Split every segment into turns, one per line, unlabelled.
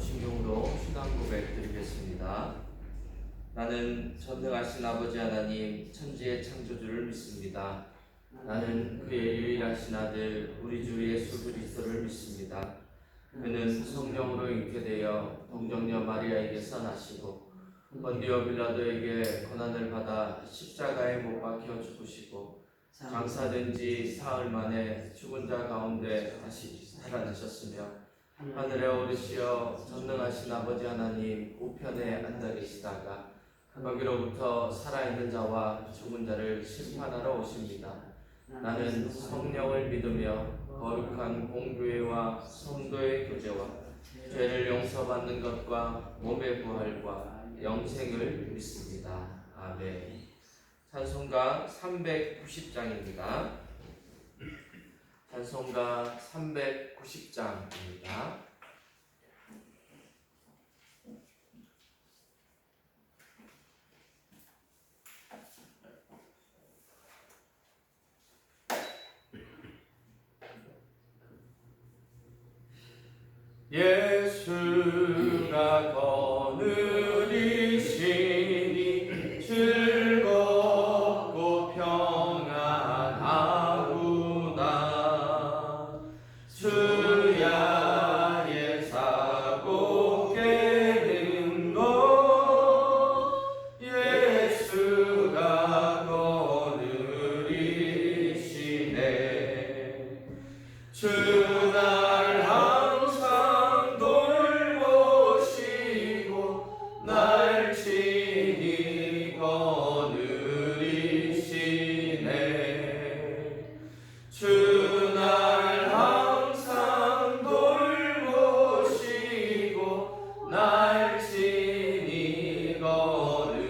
사도신경으로 신앙 고백 드리겠습니다. 나는 전능하신 아버지 하나님 천지의 창조주를 믿습니다. 나는 그의 유일하신 아들 우리 주 예수 그리스도를 믿습니다. 그는 성령으로 잉태되어 동정녀 마리아에게서 나시고 본디오 빌라도에게 고난을 받아 십자가에 못 박혀 죽으시고 장사된 지 사흘 만에 죽은 자 가운데 다시 살아나셨으며 하늘에 오르시어 전능하신 아버지 하나님 우편에 앉아 계시다가 거기로부터 살아있는 자와 죽은 자를 심판하러 오십니다. 나는 성령을 믿으며 거룩한 공교회와 성도의 교제와 죄를 용서받는 것과 몸의 부활과 영생을 믿습니다. 아멘. 찬송가 390장입니다. 찬송가 390장입니다. 예수가 거느리시니 즐겁고 평안하구나. 수야의 사고 깨는 것 예수가 거느리시네. 주날 항상 돌보시고 날 친히 거느리시네. 주날 항상 돌보시고 날 친히 거느리시네.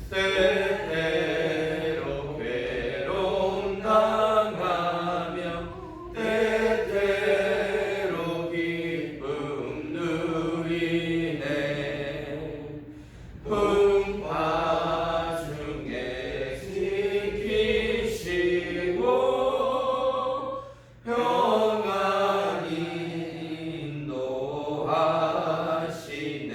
때때로 괴로움 당하며 때때로 기쁨 누리네. 풍파 중에 지키시고 평안히 인도하시네.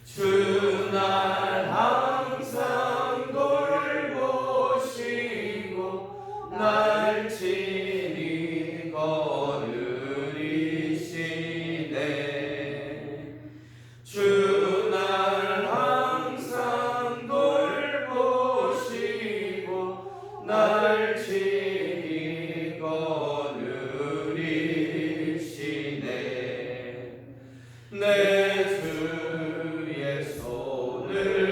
주날 항상 돌보시고 날 친히 거느리시네. 주날 항상 돌보시고 날 친히 거느리시네. 내 주의 손을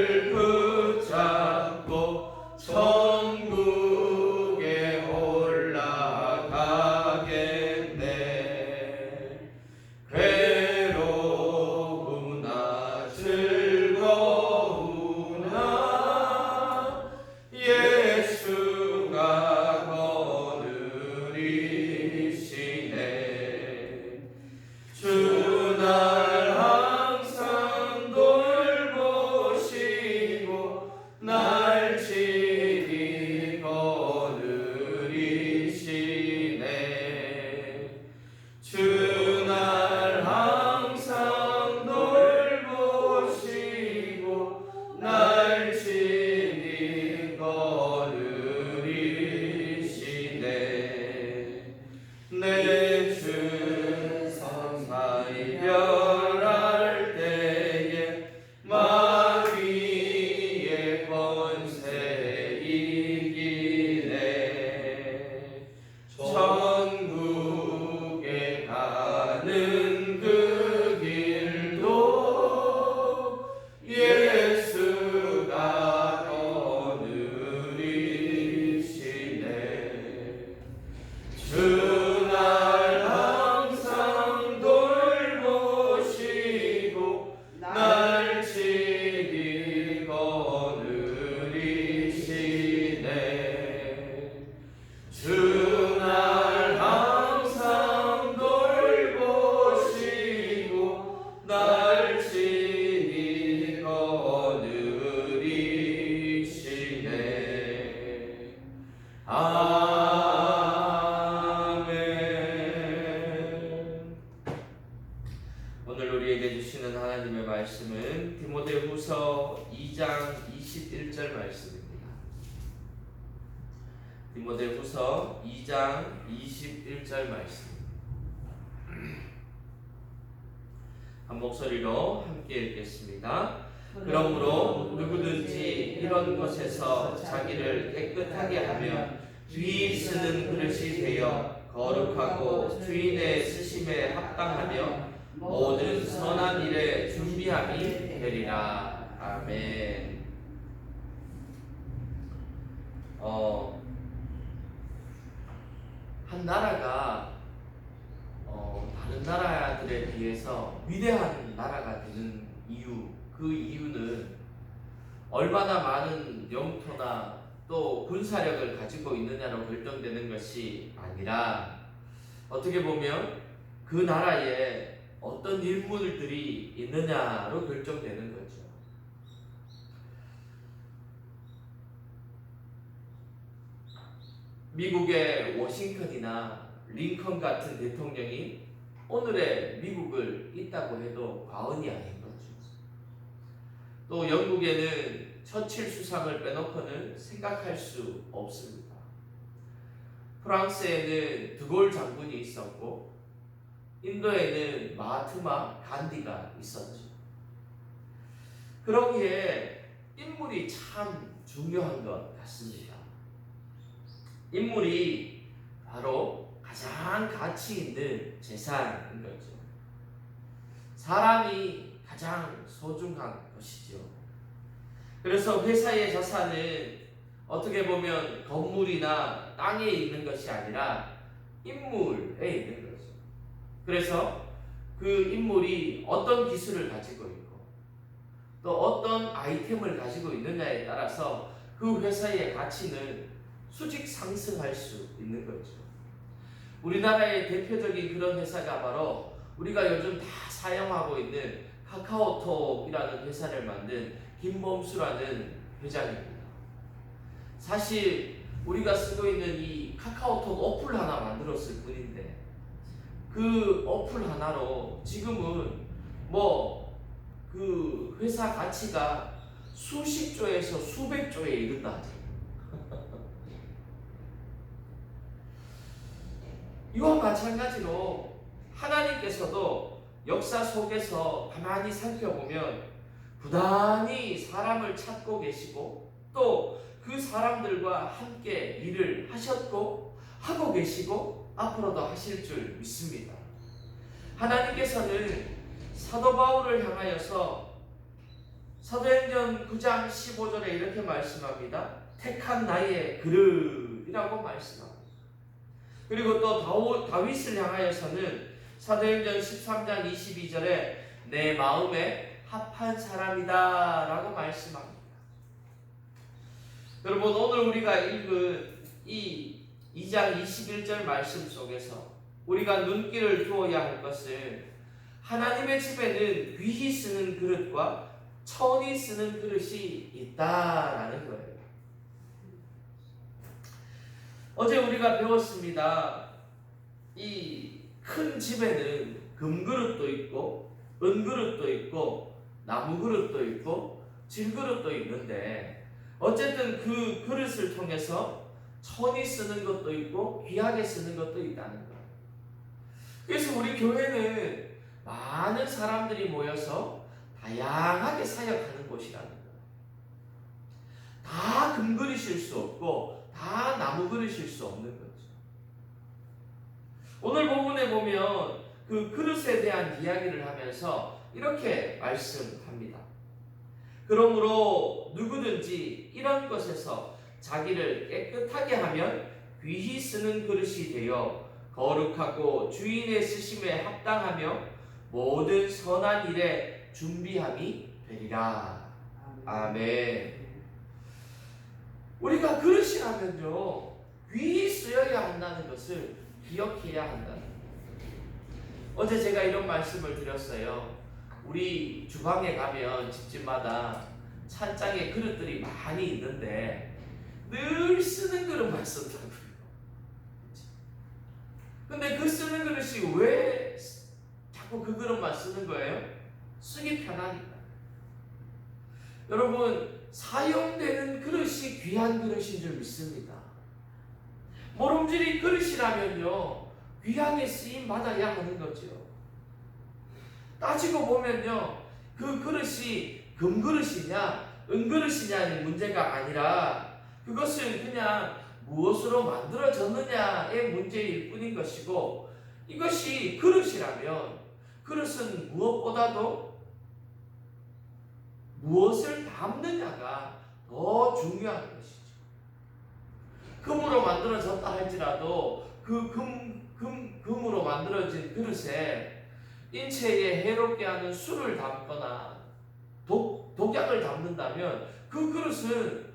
말씀은 디모데후서 2장 21절 말씀입니다. 디모데후서 2장 21절 말씀. 한 목소리로 함께 읽겠습니다. 그러므로 누구든지 이런 것에서 자기를 깨끗하게 하며 귀히 쓰는 그릇이 되어 거룩하고 주인의 쓰심에 합당하며 모든 선한 일에 준비함이 되리라. 아멘. 한 나라가 다른 나라들에 비해서 위대한 나라가 되는 이유, 그 이유는 얼마나 많은 영토나 또 군사력을 가지고 있느냐로 결정되는 것이 아니라 어떻게 보면 그 나라에 어떤 인물들이 있느냐로 결정되는 거죠. 미국의 워싱턴이나 링컨 같은 대통령이 오늘의 미국을 있다고 해도 과언이 아닌 거죠. 또 영국에는 처칠 수상을 빼놓고는 생각할 수 없습니다. 프랑스에는 드골 장군이 있었고 인도에는 마하트마 간디가 있었죠. 그러기에 인물이 참 중요한 것 같습니다. 인물이 바로 가장 가치 있는 재산인 거죠. 사람이 가장 소중한 것이죠. 그래서 회사의 자산은 어떻게 보면 건물이나 땅에 있는 것이 아니라 인물에 있는 거죠. 그래서 그 인물이 어떤 기술을 가지고 있고 또 어떤 아이템을 가지고 있느냐에 따라서 그 회사의 가치는 수직 상승할 수 있는 거죠. 우리나라의 대표적인 그런 회사가 바로 우리가 요즘 다 사용하고 있는 카카오톡이라는 회사를 만든 김범수라는 회장입니다. 사실 우리가 쓰고 있는 이 카카오톡 어플 하나 만들었을 뿐인데 그 어플 하나로 지금은 그 회사 가치가 수십 조에서 수백 조에 이른다 하죠. 이와 마찬가지로 하나님께서도 역사 속에서 가만히 살펴보면 부단히 사람을 찾고 계시고 또 그 사람들과 함께 일을 하셨고 하고 계시고 앞으로도 하실 줄 믿습니다. 하나님께서는 사도 바울을 향하여서 사도행전 9장 15절에 이렇게 말씀합니다. 택한 나의 그릇이라고 말씀합니다. 그리고 또 다윗을 향하여서는 사도행전 13장 22절에 내 마음에 합한 사람이다 라고 말씀합니다. 여러분, 오늘 우리가 읽은 이 2장 21절 말씀 속에서 우리가 눈길을 두어야 할 것은 하나님의 집에는 귀히 쓰는 그릇과 천히 쓰는 그릇이 있다라는 거예요. 어제 우리가 배웠습니다. 이 큰 집에는 금그릇도 있고 은그릇도 있고 나무그릇도 있고 질그릇도 있는데 어쨌든 그 그릇을 통해서 천히 쓰는 것도 있고 귀하게 쓰는 것도 있다는 거예요. 그래서 우리 교회는 많은 사람들이 모여서 다양하게 사역하는 곳이라는 거예요. 다 금그릇일 수 없고 다 나무그릇일 수 없는 거죠. 오늘 본문에 보면 그 그릇에 대한 이야기를 하면서 이렇게 말씀합니다. 그러므로 누구든지 이런 것에서 자기를 깨끗하게 하면 귀히 쓰는 그릇이 되어 거룩하고 주인의 쓰심에 합당하며 모든 선한 일에 준비함이 되리라. 아멘. 우리가 그릇이라면요 귀히 쓰여야 한다는 것을 기억해야 한다는 거예요. 어제 제가 이런 말씀을 드렸어요. 우리 주방에 가면 집집마다 찬장에 그릇들이 많이 있는데 늘 쓰는 그릇만 쓴다고요. 근데 그 쓰는 그릇이 왜 자꾸 그 그릇만 쓰는 거예요? 쓰기 편하니까. 여러분 사용되는 그릇이 귀한 그릇인 줄 믿습니다. 모름지기 그릇이라면요 귀하게 쓰임 받아야 하는 거죠. 따지고 보면요 그 그릇이 금그릇이냐 은그릇이냐의 문제가 아니라 그것은 그냥 무엇으로 만들어졌느냐의 문제일 뿐인 것이고, 이것이 그릇이라면 그릇은 무엇보다도 무엇을 담느냐가 더 중요한 것이죠. 금으로 만들어졌다 할지라도 그 금으로 만들어진 그릇에 인체에 해롭게 하는 술을 담거나 독약을 담는다면 그 그릇은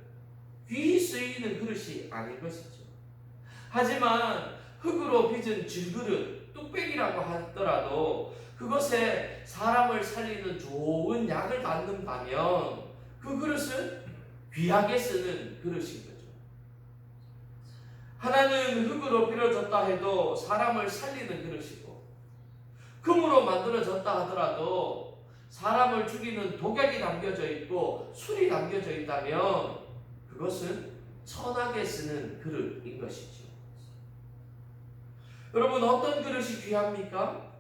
귀히 쓰이는 그릇이 아닌 것이죠. 하지만 흙으로 빚은 질그릇, 뚝배기라고 하더라도 그것에 사람을 살리는 좋은 약을 담는다면 그 그릇은 귀하게 쓰는 그릇인 거죠. 하나는 흙으로 빌어졌다 해도 사람을 살리는 그릇이고, 금으로 만들어졌다 하더라도 사람을 죽이는 독약이 담겨져 있고 술이 담겨져 있다면 그것은 천하게 쓰는 그릇인 것이죠. 여러분 어떤 그릇이 귀합니까?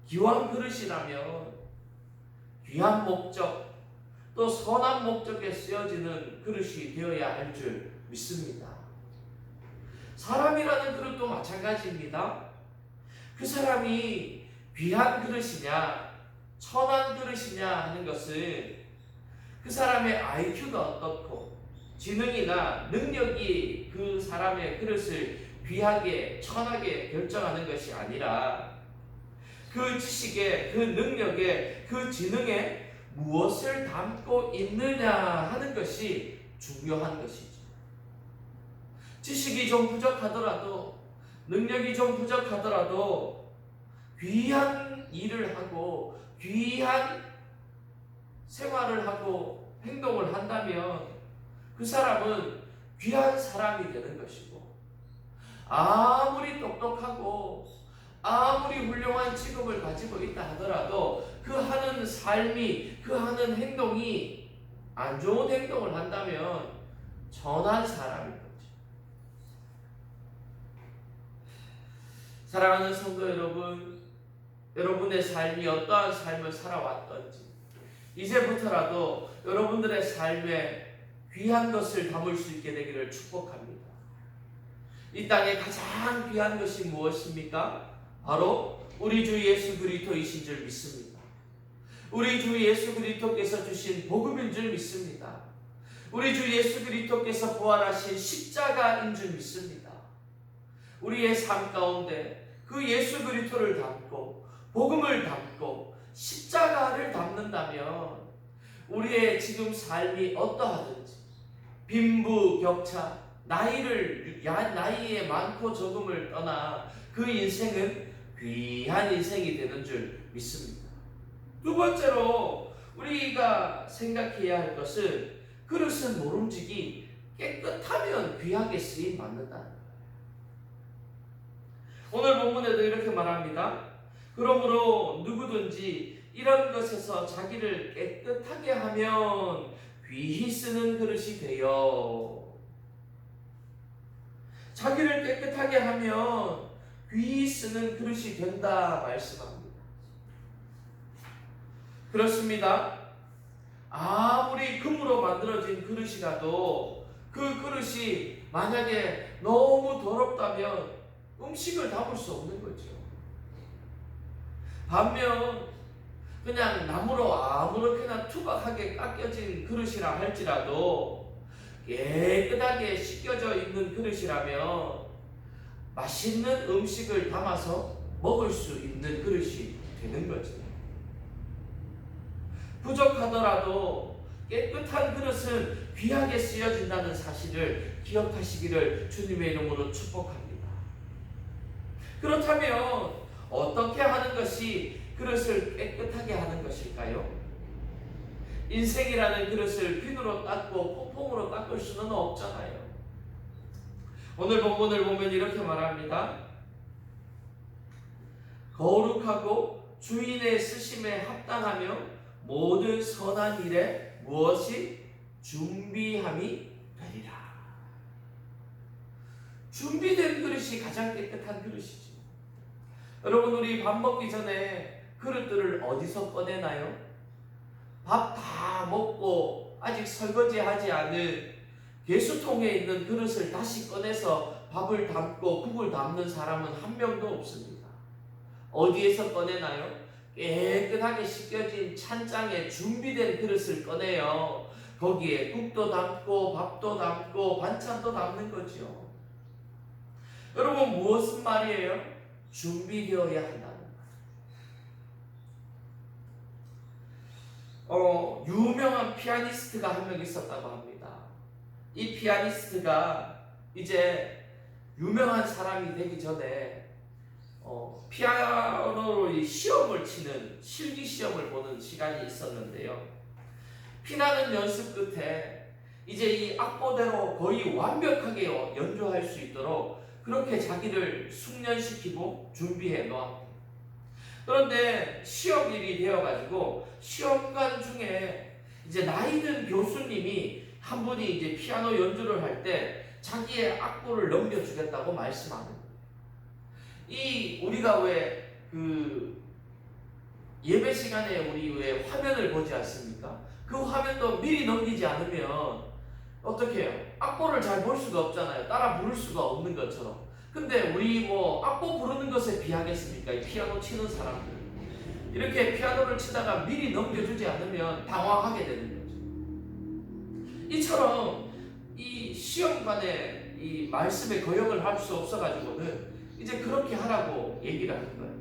귀한 그릇이라면 귀한 목적 또 선한 목적에 쓰여지는 그릇이 되어야 할 줄 믿습니다. 사람이라는 그릇도 마찬가지입니다. 그 사람이 귀한 그릇이냐 천한 그릇이냐 하는 것은 그 사람의 IQ가 어떻고 지능이나 능력이 그 사람의 그릇을 귀하게 천하게 결정하는 것이 아니라 그 지식에 그 능력에 그 지능에 무엇을 담고 있느냐 하는 것이 중요한 것이죠. 지식이 좀 부족하더라도 능력이 좀 부족하더라도 귀한 일을 하고 귀한 생활을 하고 행동을 한다면 그 사람은 귀한 사람이 되는 것이고, 아무리 똑똑하고 아무리 훌륭한 직업을 가지고 있다 하더라도 그 하는 삶이 그 하는 행동이 안 좋은 행동을 한다면 천한 사람인 거죠. 사랑하는 성도 여러분, 여러분의 삶이 어떠한 삶을 살아왔던지 이제부터라도 여러분들의 삶에 귀한 것을 담을 수 있게 되기를 축복합니다. 이 땅에 가장 귀한 것이 무엇입니까? 바로 우리 주 예수 그리스도이신 줄 믿습니다. 우리 주 예수 그리스도께서 주신 복음인 줄 믿습니다. 우리 주 예수 그리스도께서 부활하신 십자가인 줄 믿습니다. 우리의 삶 가운데 그 예수 그리스도를 담고 복음을 담고 십자가를 담는다면 우리의 지금 삶이 어떠하든지 빈부격차 나이에 많고 적음을 떠나 그 인생은 귀한 인생이 되는 줄 믿습니다. 두 번째로 우리가 생각해야 할 것은 그릇은 모름지기 깨끗하면 귀하게 쓰임 받는다는 거예요. 오늘 본문에도 이렇게 말합니다. 그러므로 누구든지 이런 것에서 자기를 깨끗하게 하면 귀히 쓰는 그릇이 되어, 자기를 깨끗하게 하면 귀히 쓰는 그릇이 된다 말씀합니다. 그렇습니다. 아무리 금으로 만들어진 그릇이라도 그 그릇이 만약에 너무 더럽다면 음식을 담을 수 없는 거죠. 반면 그냥 나무로 아무렇게나 투박하게 깎여진 그릇이라 할지라도 깨끗하게 씻겨져 있는 그릇이라면 맛있는 음식을 담아서 먹을 수 있는 그릇이 되는 거죠. 부족하더라도 깨끗한 그릇은 귀하게 쓰여진다는 사실을 기억하시기를 주님의 이름으로 축복합니다. 그렇다면 어떻게 하는 것이 그릇을 깨끗하게 하는 것일까요? 인생이라는 그릇을 비누로 닦고 퐁퐁으로 닦을 수는 없잖아요. 오늘 본문을 보면 이렇게 말합니다. 거룩하고 주인의 쓰심에 합당하며 모든 선한 일에 무엇이 준비함이 되리라. 준비된 그릇이 가장 깨끗한 그릇이지. 여러분, 우리 밥 먹기 전에 그릇들을 어디서 꺼내나요? 밥 다 먹고 아직 설거지하지 않은 개수통에 있는 그릇을 다시 꺼내서 밥을 담고 국을 담는 사람은 한 명도 없습니다. 어디에서 꺼내나요? 깨끗하게 씻겨진 찬장에 준비된 그릇을 꺼내요. 거기에 국도 담고 밥도 담고 반찬도 담는 거죠. 여러분, 무엇은 말이에요? 준비되어야 한다는 말. 유명한 피아니스트가 한 명 있었다고 합니다. 이 피아니스트가 이제 유명한 사람이 되기 전에 피아노로 이 시험을 치는 실기 시험을 보는 시간이 있었는데요. 피나는 연습 끝에 이제 이 악보대로 거의 완벽하게 연주할 수 있도록 그렇게 자기를 숙련시키고 준비해 놓았고, 그런데 시험일이 되어가지고 시험관 중에 이제 나이 든 교수님이 한 분이 이제 피아노 연주를 할 때 자기의 악보를 넘겨주겠다고 말씀하는 거예요. 우리가 왜 예배 시간에 우리 왜 화면을 보지 않습니까? 그 화면도 미리 넘기지 않으면 어떻게 해요? 악보를 잘 볼 수가 없잖아요. 따라 부를 수가 없는 것처럼. 근데 우리 악보 부르는 것에 비하겠습니까? 이 피아노 치는 사람들. 이렇게 피아노를 치다가 미리 넘겨주지 않으면 당황하게 되는 거죠. 이처럼 이 시험관에 이 말씀에 거역을 할 수 없어가지고는 이제 그렇게 하라고 얘기를 하는 거예요.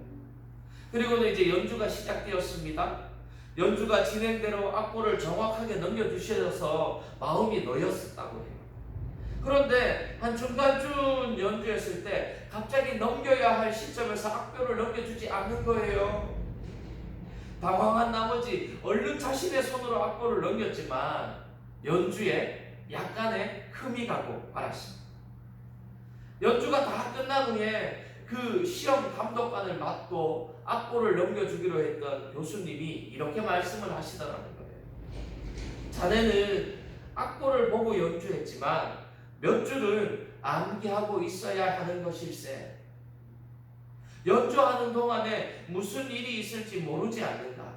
그리고는 이제 연주가 시작되었습니다. 연주가 진행대로 악보를 정확하게 넘겨주셔서 마음이 놓였었다고 해요. 그런데 한 중간쯤 연주했을 때 갑자기 넘겨야 할 시점에서 악보를 넘겨주지 않는 거예요. 당황한 나머지 얼른 자신의 손으로 악보를 넘겼지만 연주에 약간의 흠이 가고 말았습니다. 연주가 다 끝난 후에 그 시험 감독관을 맡고 악보를 넘겨주기로 했던 교수님이 이렇게 말씀을 하시더라는 거예요. 자네는 악보를 보고 연주했지만 몇 줄은 암기하고 있어야 하는 것일세. 연주하는 동안에 무슨 일이 있을지 모르지 않는가.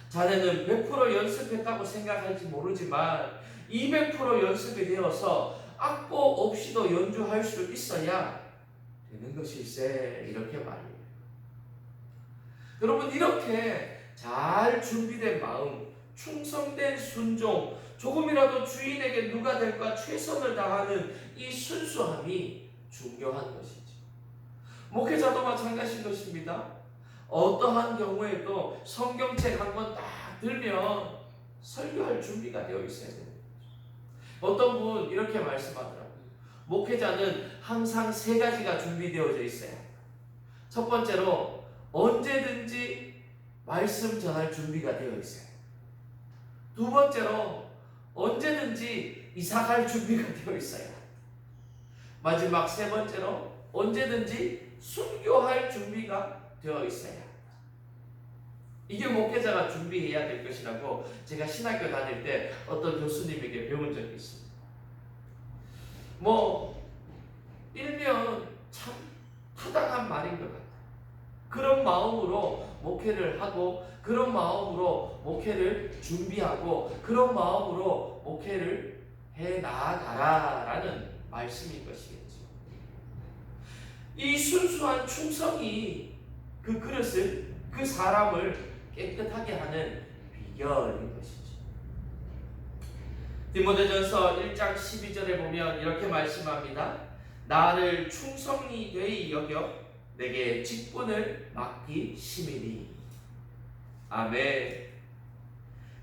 자네는 100% 연습했다고 생각할지 모르지만 200% 연습이 되어서 악보 없이도 연주할 수 있어야 되는 것일세. 이렇게 말해요. 여러분, 이렇게 잘 준비된 마음, 충성된 순종, 조금이라도 주인에게 누가 될까 최선을 다하는 이 순수함이 중요한 것이죠. 목회자도 마찬가지인 것입니다. 어떠한 경우에도 성경책 한 권 딱 들면 설교할 준비가 되어 있어야 됩니다. 어떤 분 이렇게 말씀하더라고요. 목회자는 항상 3가지가 준비되어져 있어요. 첫 번째로 언제든지 말씀 전할 준비가 되어 있어요. 두 번째로 언제든지 이사갈 준비가 되어 있어요. 마지막 3번째로 언제든지 순교할 준비가 되어 있어요. 이게 목회자가 준비해야 될 것이라고 제가 신학교 다닐 때 어떤 교수님에게 배운 적이 있습니다. 일면 참 타당한 말인 것 같아요. 그런 마음으로 목회를 하고, 그런 마음으로 목회를 준비하고, 그런 마음으로 목회를 해 나아가라라는 말씀인 것이겠죠. 이 순수한 충성이 그 그릇을, 그 사람을 깨끗하게 하는 비결인 것이죠. 디모데전서 1장 12절에 보면 이렇게 말씀합니다. 나를 충성히 되이 여겨 내게 직분을 맡기 심이니. 아멘.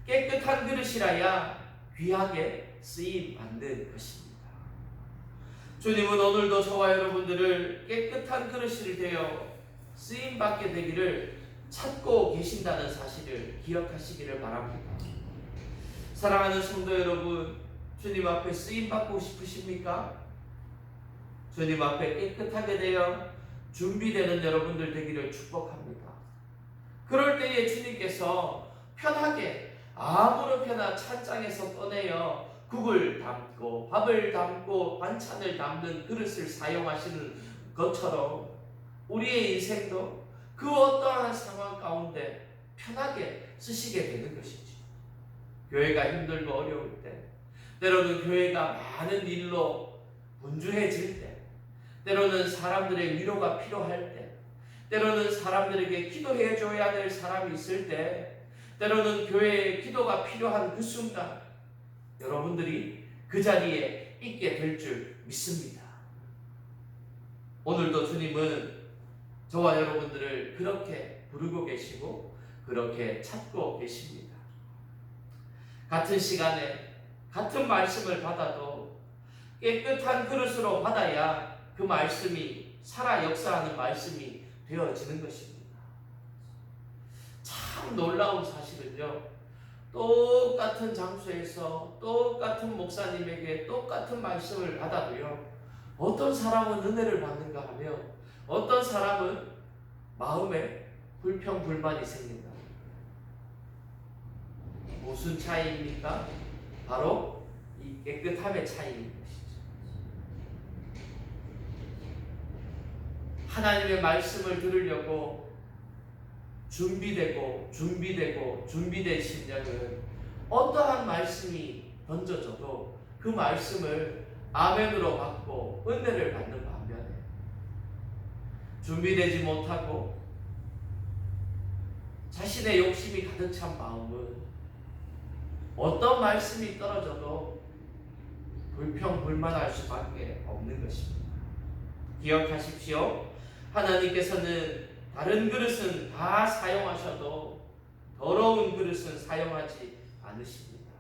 깨끗한 그릇이라야 귀하게 쓰임 받는 것입니다. 주님은 오늘도 저와 여러분들을 깨끗한 그릇이 되어 쓰임 받게 되기를 찾고 계신다는 사실을 기억하시기를 바랍니다. 사랑하는 성도 여러분, 주님 앞에 쓰임 받고 싶으십니까? 주님 앞에 깨끗하게 되어 준비되는 여러분들 되기를 축복합니다. 그럴 때에 주님께서 편하게 아무렇게나 찬장에서 꺼내어 국을 담고 밥을 담고 반찬을 담는 그릇을 사용하시는 것처럼 우리의 인생도 그 어떠한 상황 가운데 편하게 쓰시게 되는 것이지. 교회가 힘들고 어려울 때, 때로는 교회가 많은 일로 분주해질 때, 때로는 사람들의 위로가 필요할 때, 때로는 사람들에게 기도해 줘야 될 사람이 있을 때, 때로는 교회에 기도가 필요한 그 순간 여러분들이 그 자리에 있게 될 줄 믿습니다. 오늘도 주님은 저와 여러분들을 그렇게 부르고 계시고 그렇게 찾고 계십니다. 같은 시간에 같은 말씀을 받아도 깨끗한 그릇으로 받아야 그 말씀이 살아 역사하는 말씀이 되어지는 것입니다. 참 놀라운 사실은요, 똑같은 장소에서 똑같은 목사님에게 똑같은 말씀을 받아도요, 어떤 사람은 은혜를 받는가 하면 어떤 사람은 마음에 불평불만이 생긴다. 무슨 차이입니까? 바로 이 깨끗함의 차이인 것이죠. 하나님의 말씀을 들으려고 준비된 심령은 어떠한 말씀이 던져져도 그 말씀을 아멘으로 받고 은혜를 받는 반면에, 준비되지 못하고 자신의 욕심이 가득 찬 마음은 어떤 말씀이 떨어져도 불평불만할 수밖에 없는 것입니다. 기억하십시오. 하나님께서는 다른 그릇은 다 사용하셔도 더러운 그릇은 사용하지 않으십니다.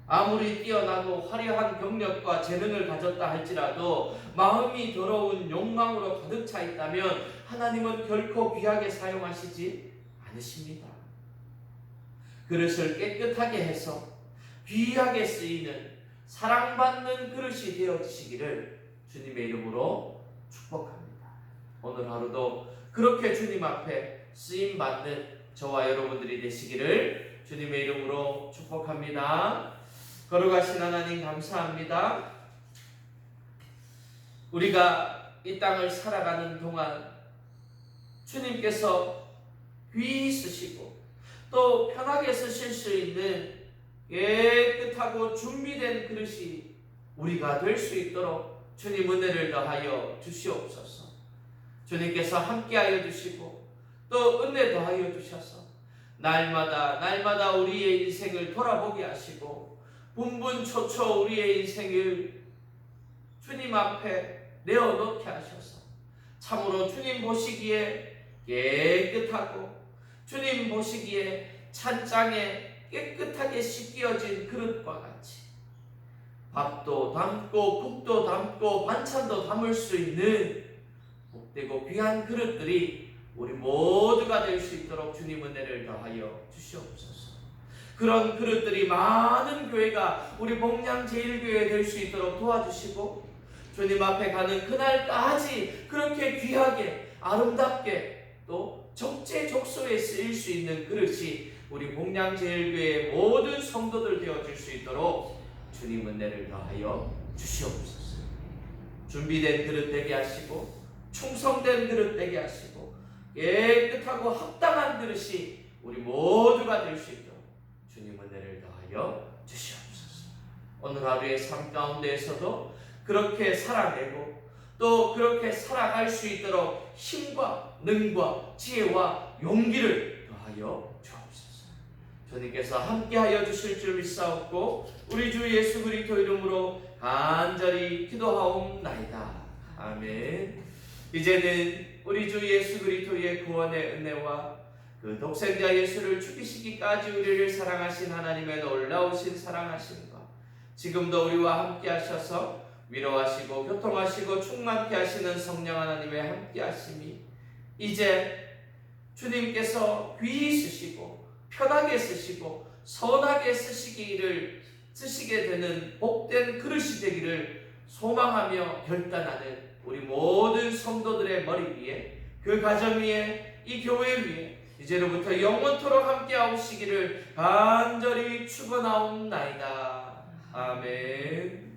아무리 뛰어나고 화려한 경력과 재능을 가졌다 할지라도 마음이 더러운 욕망으로 가득 차 있다면 하나님은 결코 귀하게 사용하시지 않으십니다. 그릇을 깨끗하게 해서 귀하게 쓰이는 사랑받는 그릇이 되어지시기를 주님의 이름으로 축복합니다. 오늘 하루도 그렇게 주님 앞에 쓰임받는 저와 여러분들이 되시기를 주님의 이름으로 축복합니다. 거룩하신 하나님 감사합니다. 우리가 이 땅을 살아가는 동안 주님께서 귀히 쓰시고 또 편하게 쓰실 수 있는 깨끗하고 준비된 그릇이 우리가 될 수 있도록 주님 은혜를 더하여 주시옵소서. 주님께서 함께하여 주시고 또 은혜 더하여 주셔서 날마다 우리의 인생을 돌아보게 하시고 분분초초 우리의 인생을 주님 앞에 내어놓게 하셔서 참으로 주님 보시기에 깨끗하고 주님 보시기에 찬장에 깨끗하게 씻겨진 그릇과 같이 밥도 담고 국도 담고 반찬도 담을 수 있는 복되고 귀한 그릇들이 우리 모두가 될 수 있도록 주님 은혜를 더하여 주시옵소서. 그런 그릇들이 많은 교회가 우리 봉양제일교회 될 수 있도록 도와주시고 주님 앞에 가는 그날까지 그렇게 귀하게 아름답게 또 적재적소에 쓰일 수 있는 그릇이 우리 봉양제일교회의 모든 성도들 되어질 수 있도록 주님 은혜를 더하여 주시옵소서. 준비된 그릇 되게 하시고 충성된 그릇 되게 하시고 깨끗하고 합당한 그릇이 우리 모두가 될 수 있도록 주님 은혜를 더하여 주시옵소서. 오늘 하루의 삶 가운데에서도 그렇게 살아내고 또 그렇게 살아갈 수 있도록 힘과 능과 지혜와 용기를 더하여 주옵소서. 주님께서 함께하여 주실 줄 믿사옵고 우리 주 예수 그리스도 이름으로 간절히 기도하옵나이다. 아멘. 이제는 우리 주 예수 그리스도의 구원의 은혜와 그 독생자 예수를 죽이시기까지 우리를 사랑하신 하나님의 놀라우신 사랑하심과 지금도 우리와 함께 하셔서 위로하시고 교통하시고 충만케 하시는 성령 하나님의 함께 하심이 이제 주님께서 귀히 쓰시고 편하게 쓰시고 선하게 쓰시게 되는 복된 그릇이 되기를 소망하며 결단하는 우리 모든 성도들의 머리 위에 그 가정 위에 이 교회 위에 이제로부터 영원토록 함께하시기를 간절히 축원하옵나이다. 아멘.